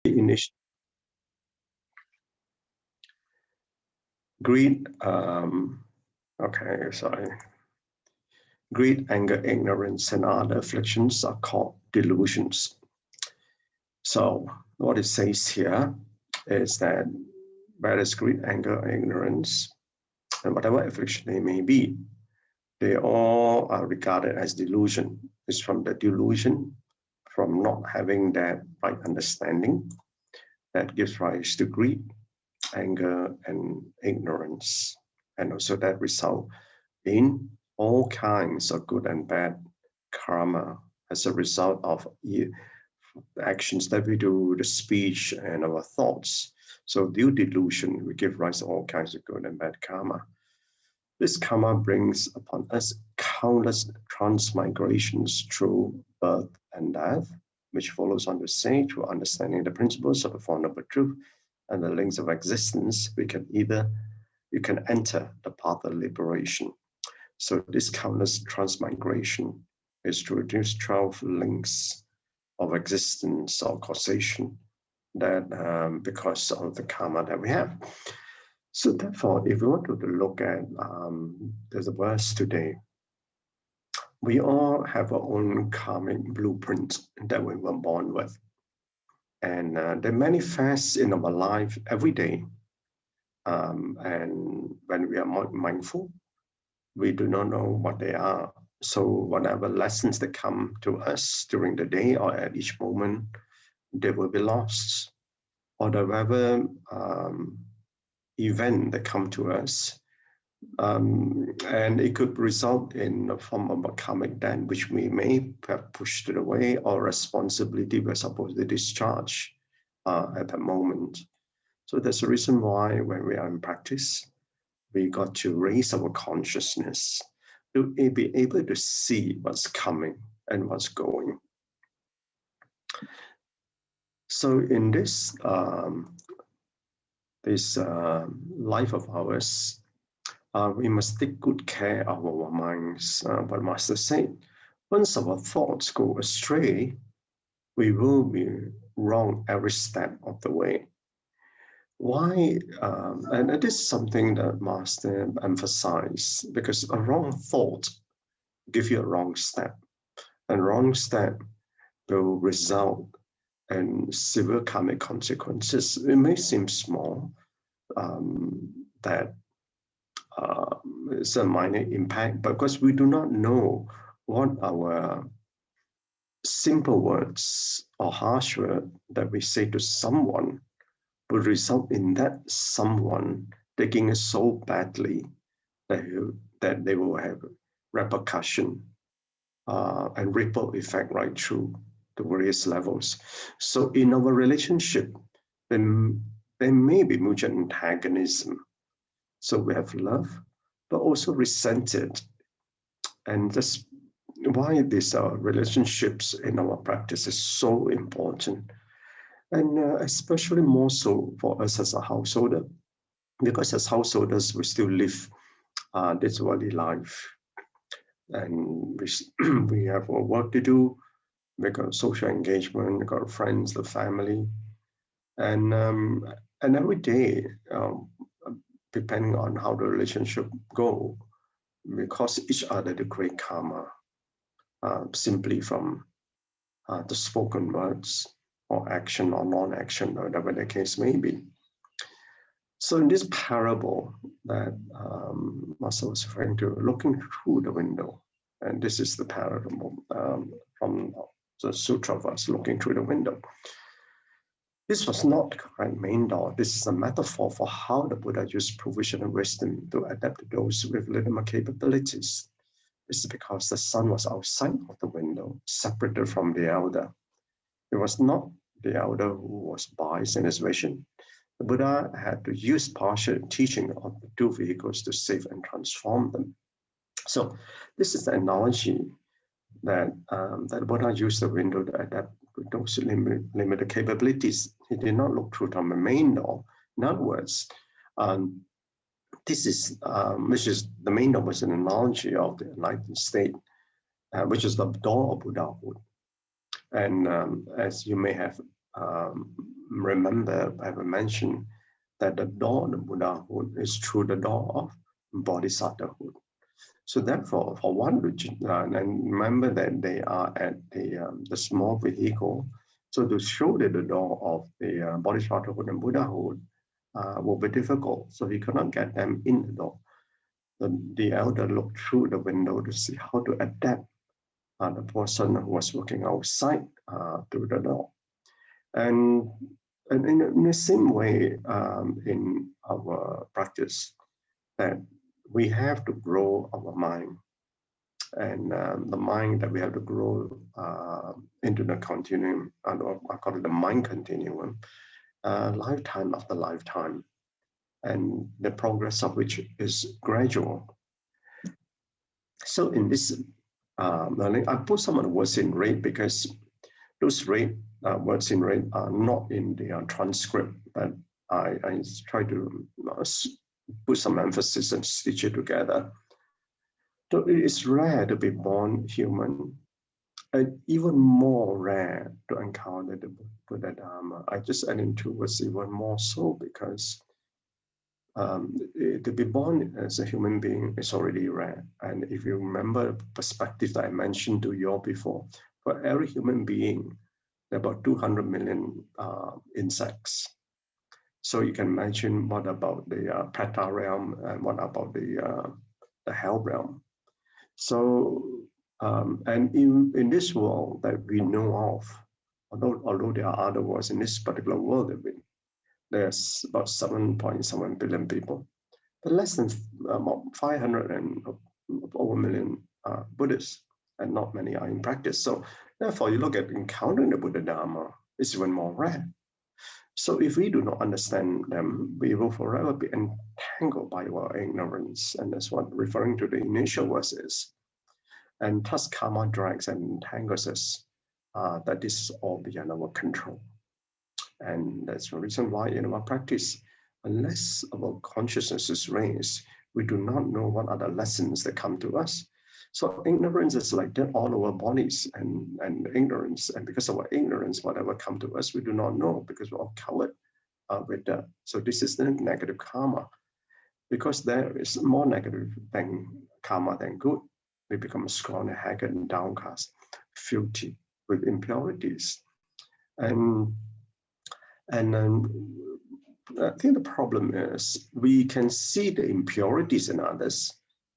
initial greed, greed, anger, ignorance, and other afflictions are called delusions. So what it says here is that whether it's greed, anger, ignorance, and whatever affliction they may be, they all are regarded as delusion. It's from the delusion, from not having that right understanding, that gives rise to greed, anger, and ignorance. And also that result in all kinds of good and bad karma as a result of the actions that we do, the speech, and our thoughts. So due delusion, we give rise to all kinds of good and bad karma. This karma brings upon us countless transmigrations through birth and death, which follows on to say, through understanding the principles of the Four Noble Truth and the links of existence, you can enter the path of liberation. So this countless transmigration is through these 12 links of existence or causation that because of the karma that we have. So therefore, if we want to look at the verse today, we all have our own karmic blueprint that we were born with. And they manifest in our life every day. And when we are mindful, we do not know what they are. So whatever lessons that come to us during the day or at each moment, they will be lost. Or whatever event that come to us, and it could result in a form of a karmic debt, which we may have pushed it away, or responsibility we're supposed to discharge at that moment. So that's the reason why when we are in practice, we got to raise our consciousness to be able to see what's coming and what's going. So in this life of ours, we must take good care of our minds. But Master said, once our thoughts go astray, we will be wrong every step of the way. Why? And it is something that Master emphasized, because a wrong thought gives you a wrong step, and wrong step will result in severe karmic consequences. It may seem small, that it's a minor impact, but because we do not know what our simple words or harsh word that we say to someone will result in that someone taking it so badly that they will have repercussion and ripple effect right through the various levels. So in our relationship, there may be mutual antagonism. So we have love, but also resented. And that's why these relationships in our practice is so important. And especially more so for us as a householder, because as householders, we still live this worldly life. And we have our work to do, we got social engagement, we got friends, the family. And every day, depending on how the relationship go, we cause each other to create karma, simply from the spoken words or action or non-action, or whatever the case may be. So in this parable that Master was referring to, looking through the window, and this is the parable from the Sutra of us looking through the window. This was not the correct main door. This is a metaphor for how the Buddha used provisional wisdom to adapt to those with limited capabilities. This is because the sun was outside of the window, separated from the elder. It was not the elder who was biased in his vision. The Buddha had to use partial teaching of the two vehicles to save and transform them. So this is the analogy that the Buddha used the window to adapt to those limited capabilities. He did not look through the main door. In other words, this is which is the main door was an analogy of the enlightened state, which is the door of Buddhahood. And as you may have remember, I have mentioned that the door of Buddhahood is through the door of Bodhisattvahood. So therefore, for one, and remember that they are at the small vehicle. So to show that the door of the Bodhisattvahood and Buddhahood will be difficult. So he cannot get them in the door. The elder looked through the window to see how to adapt the person who was working outside to the door. And in the same way, in our practice, that we have to grow our mind, and the mind that we have to grow into the continuum, I call it the mind continuum, lifetime after lifetime, and the progress of which is gradual. So in this learning, I put some of the words in red because those words in red are not in the transcript, but I try to put some emphasis and stitch it together. So it is rare to be born human, and even more rare to encounter the Buddha Dharma. I just add in two words, even more so, because to be born as a human being is already rare. And if you remember the perspective that I mentioned to you all before, for every human being, there are about 200 million insects. So you can imagine what about the Peta realm and what about the hell realm. So, and in this world that we know of, although there are other worlds in this particular world that there's about 7.7 billion people, but less than about 500 and over million Buddhists, and not many are in practice. So therefore, you look at encountering the Buddha Dharma, it's even more rare. So if we do not understand them, we will forever be entangled by our ignorance. And that's what referring to the initial verse is. And thus karma drags and entangles us, that this is all beyond our control. And that's the reason why in our practice, unless our consciousness is raised, we do not know what are the lessons that come to us. So ignorance is like that all our bodies and ignorance. And because of our ignorance, whatever come to us, we do not know because we're all covered with that. So this is the negative karma. Because there is more negative than karma than good, we become scrawny, haggard, and downcast, filthy with impurities. And I think the problem is we can see the impurities in others.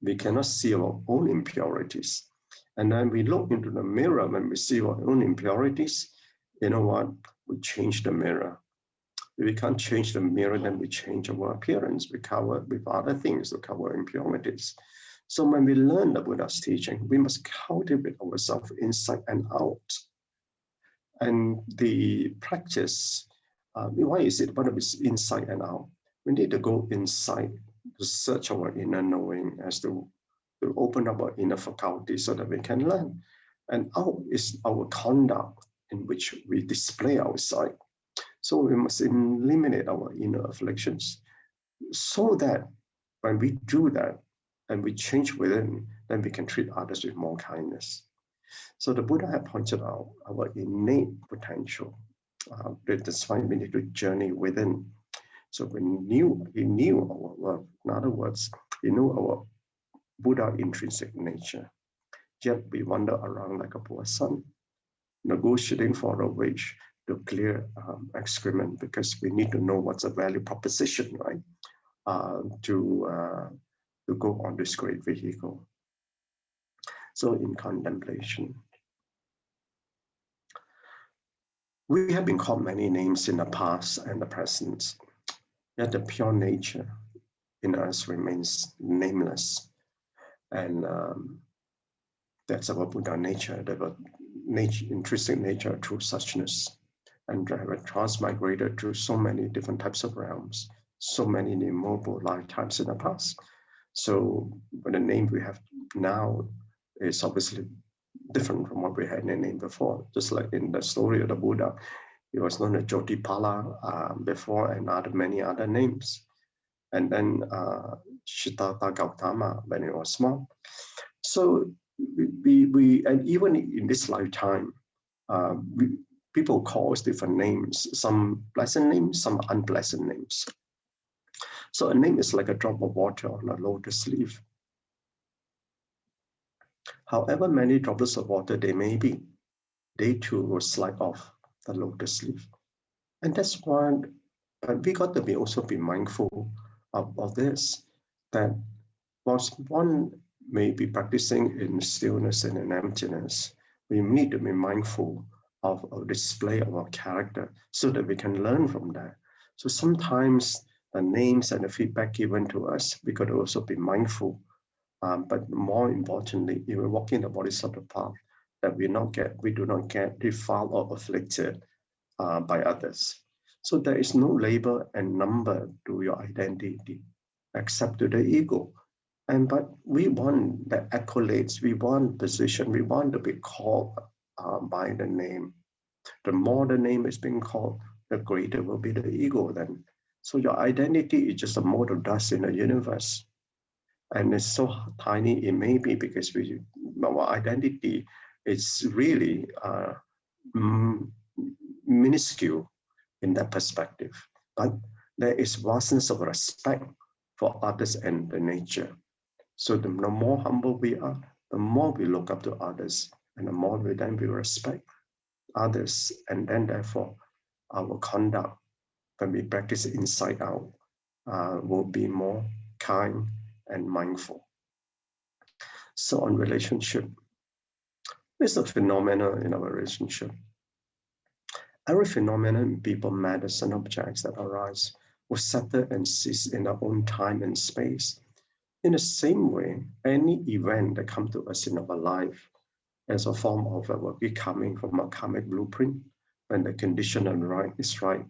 We cannot see our own impurities. And then we look into the mirror when we see our own impurities. You know what? We change the mirror. If we can't change the mirror, then we change our appearance. We cover with other things to cover impurities. So when we learn the Buddha's teaching, we must cultivate ourselves inside and out. And the practice, why is it? What is inside and out? We need to go inside to search our inner knowing, as to open up our inner faculty so that we can learn. And out is our conduct in which we display outside. So we must eliminate our inner afflictions so that when we do that and we change within, then we can treat others with more kindness. So the Buddha had pointed out our innate potential. That's why we need to journey within. So he knew our worth. In other words, he knew our Buddha intrinsic nature. Yet we wander around like a poor son, negotiating for a wage to clear excrement, because we need to know what's a value proposition, right? To go on this great vehicle. So in contemplation, we have been called many names in the past and the present, yet the pure nature in us remains nameless. And that's our Buddha nature, the intrinsic nature, true suchness, and have transmigrated through so many different types of realms, so many innumerable lifetimes in the past. So the name we have now is obviously different from what we had in the name before. Just like in the story of the Buddha, he was known as Jotipala before, and many other names. And then Siddhartha Gautama when he was small. So we and even in this lifetime, people call us different names, some pleasant names, some unpleasant names. So a name is like a drop of water on a lotus leaf. However many droplets of water they may be, they too will slide off the lotus leaf. And that's why we got to also be mindful of this, that whilst one may be practicing in stillness and in emptiness, we need to be mindful of a display of our character so that we can learn from that. So sometimes the names and the feedback given to us, we got to also be mindful. But more importantly, if we're walking the bodhisattva path, that we do not get defiled or afflicted by others. So there is no label and number to your identity, except to the ego. But we want the accolades, we want position, we want to be called by the name. The more the name is being called, the greater will be the ego then. So your identity is just a mote of dust in the universe. And it's so tiny it may be because our identity is really minuscule in that perspective. But there is vastness of respect for others and the nature. So the more humble we are, the more we look up to others, and the more we respect others, and then therefore our conduct, when we practice inside out, will be more kind and mindful. So on relationship, there's a phenomenon in our relationship. Every phenomenon in people, matters, and objects that arise will settle and cease in their own time and space. In the same way, any event that comes to us in our life as a form of our becoming from a karmic blueprint, when the condition is right,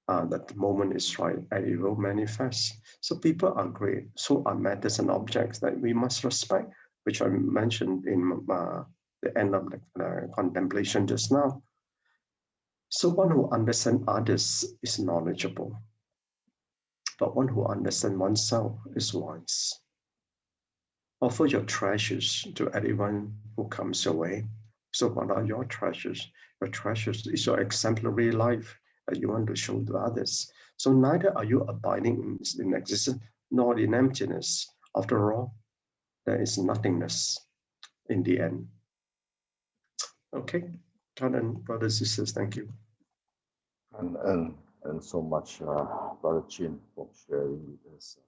that the moment is right, and it will manifest. So people are great. So are matters and objects that we must respect, which I mentioned in the end of the contemplation just now. So one who understands others is knowledgeable, but one who understands oneself is wise. Offer your treasures to anyone who comes your way. So what are your treasures? Your treasures is your exemplary life that you want to show to others. So neither are you abiding in existence nor in emptiness. After all, there is nothingness in the end. Okay, Canon, brothers and sisters, thank you. And so much, Brother Chin, for sharing with us